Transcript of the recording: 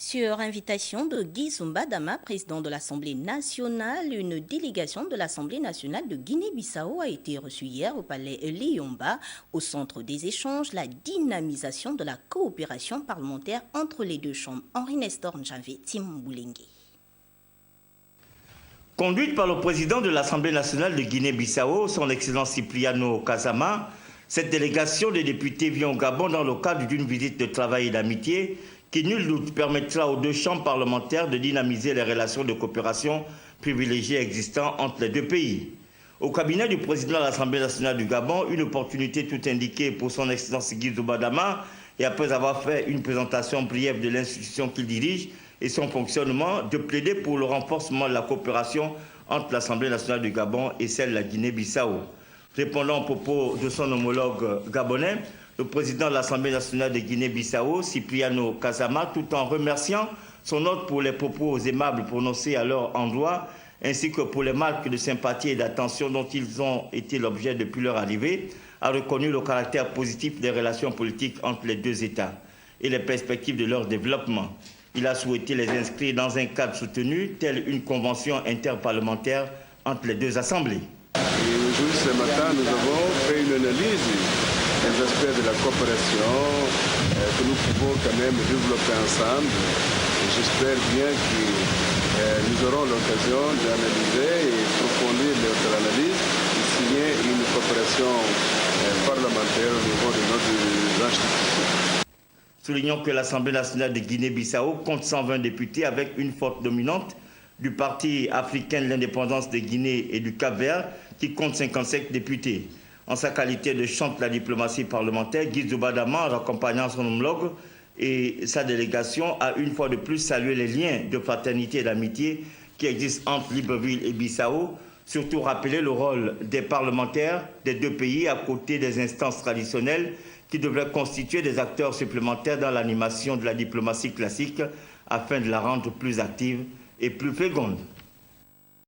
Sur invitation de Guy Zumba Dama, président de l'Assemblée nationale, une délégation de l'Assemblée nationale de Guinée-Bissau a été reçue hier au palais Liomba, au centre des échanges, la dynamisation de la coopération parlementaire entre les deux chambres. Henri Nestor Njanvé, Tim Boulengue. Conduite par le président de l'Assemblée nationale de Guinée-Bissau, son Excellence Cipriano Kazama, cette délégation de députés vient au Gabon dans le cadre d'une visite de travail et d'amitié qui, nul doute, permettra aux deux chambres parlementaires de dynamiser les relations de coopération privilégiées existantes entre les deux pays. Au cabinet du président de l'Assemblée nationale du Gabon, une opportunité tout indiquée pour son Excellence Guy Zumba Dama, et après avoir fait une présentation briève de l'institution qu'il dirige et son fonctionnement, de plaider pour le renforcement de la coopération entre l'Assemblée nationale du Gabon et celle de la Guinée-Bissau. Répondant aux propos de son homologue gabonais, le président de l'Assemblée nationale de Guinée-Bissau, Cipriano Kazama, tout en remerciant son hôte pour les propos aimables prononcés à leur endroit, ainsi que pour les marques de sympathie et d'attention dont ils ont été l'objet depuis leur arrivée, a reconnu le caractère positif des relations politiques entre les deux États et les perspectives de leur développement. Il a souhaité les inscrire dans un cadre soutenu, telle une convention interparlementaire entre les deux assemblées. Et aujourd'hui, ce matin, nous avons fait une analyse des aspects de la coopération que nous pouvons quand même développer ensemble. J'espère bien que nous aurons l'occasion d'analyser et approfondir notre analyse et signer une coopération parlementaire au niveau de nos institutions. Soulignons que l'Assemblée nationale de Guinée-Bissau compte 120 députés avec une forte dominante du Parti africain de l'indépendance de Guinée et du Cap-Vert qui compte 55 députés. En sa qualité de chante de la diplomatie parlementaire, Guy Zumba Dama, en accompagnant son homologue et sa délégation, a une fois de plus salué les liens de fraternité et d'amitié qui existent entre Libreville et Bissau, surtout rappeler le rôle des parlementaires des deux pays à côté des instances traditionnelles qui devraient constituer des acteurs supplémentaires dans l'animation de la diplomatie classique afin de la rendre plus active et plus féconde.